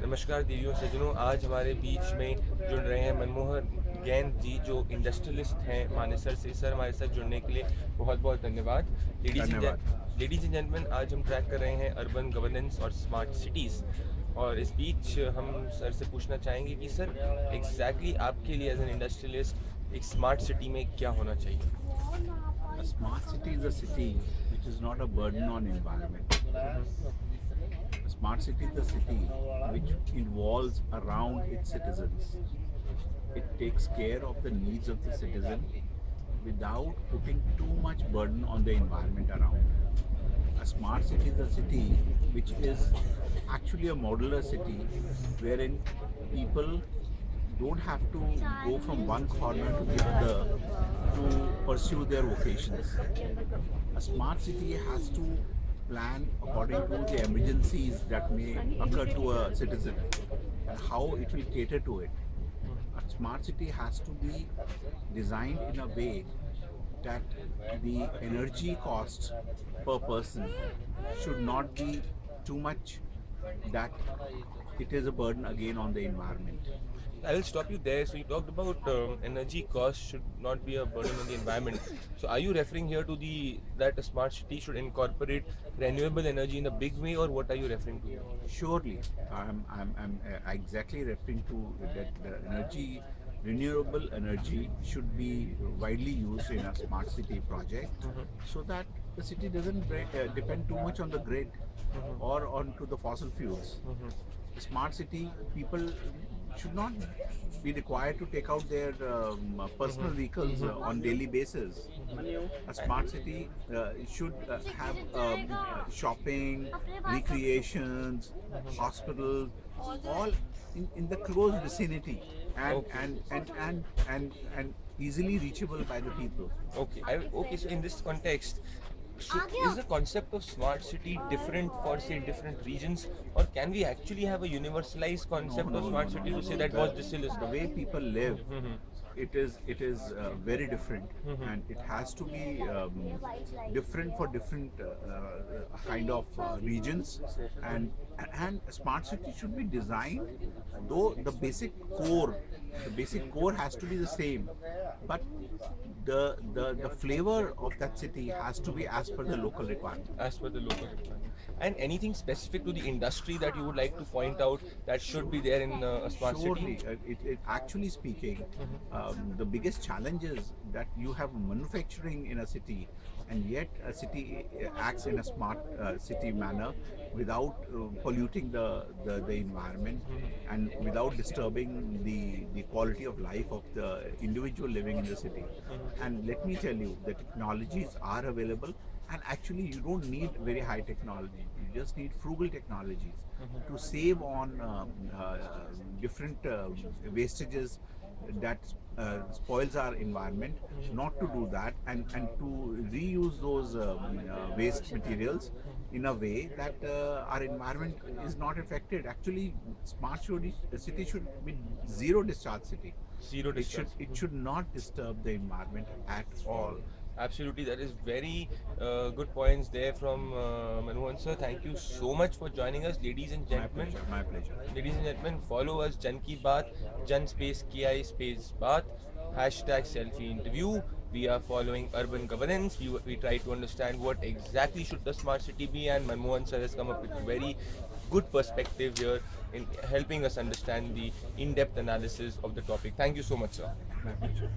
नमस्कार देवियों सज्जनों, आज हमारे बीच में जुड़ रहे हैं मनमोहन गैन जी जो इंडस्ट्रियलिस्ट हैं मानेसर से। सर हमारे साथ जुड़ने के लिए बहुत बहुत धन्यवाद। धन्यवाद। लेडीज एंड जेंटलमैन, आज हम ट्रैक कर रहे हैं अर्बन गवर्नेंस और स्मार्ट सिटीज़। और इस बीच हम सर से पूछना चाहेंगे कि सर एग्जैक्टली आपके लिए एज एन इंडस्ट्रियलिस्ट एक स्मार्ट सिटी में क्या होना चाहिए? A smart city is a city which is not a burden on environment. A smart city is a city which involves around its citizens. It takes care of the needs of the citizen without putting too much burden on the environment around. A smart city is a city which is actually a modular city wherein people don't have to go from one corner to the other to pursue their vocations. A smart city has to plan according to the emergencies that may occur to a citizen and how it will cater to it. A smart city has to be designed in a way that the energy cost per person should not be too much that it is a burden again on the environment. I will stop you there. So you talked about energy costs should not be a burden on the environment. So are you referring here to the that a smart city should incorporate renewable energy in a big way, or what are you referring to here? Surely, I'm exactly referring to that the energy, renewable energy should be widely used in a smart city project so that the city doesn't depend too much on the grid or onto the fossil fuels. A smart city, people should not be required to take out their personal vehicles on daily basis. A smart city should have shopping, recreations, hospitals, all in the close vicinity and Okay. and and and and and easily reachable by the people. Okay. So in this context, is the concept of smart city different for say different regions, or can we actually have a universalized No, concept of no, no, smart no, city no, to say no. that was this is? The way people live, it is very different, and it has to be different for different kind of regions, and a smart city should be designed, though the basic core has to be the same, but the flavor of that city has to be as per the local requirement. As per the local requirement. And anything specific to the industry that you would like to point out that should be there in a smart city? Surely, it actually speaking, the biggest challenge is that you have manufacturing in a city, and yet a city acts in a smart city manner without polluting the environment and without disturbing the quality of life of the individual living in the city. And let me tell you, the technologies are available, and actually you don't need very high technology, you just need frugal technologies to save on different wastages that spoils our environment, not to do that, and to reuse those waste materials in a way that our environment is not affected. Actually, city should be zero discharge city. Zero it should discharge. it should not disturb the environment at all. Absolutely, that is very good points there from Manmohan sir. Thank you so much for joining us, ladies and My gentlemen. pleasure, my pleasure. Ladies and gentlemen, follow us Jan Ki Baat, Jan space KI space Baat, hashtag selfie interview. We are following urban governance. We try to understand what exactly should the smart city be, and Manmohan sir has come up with a very good perspective here in helping us understand the in-depth analysis of the topic. Thank you so much, sir. My pleasure.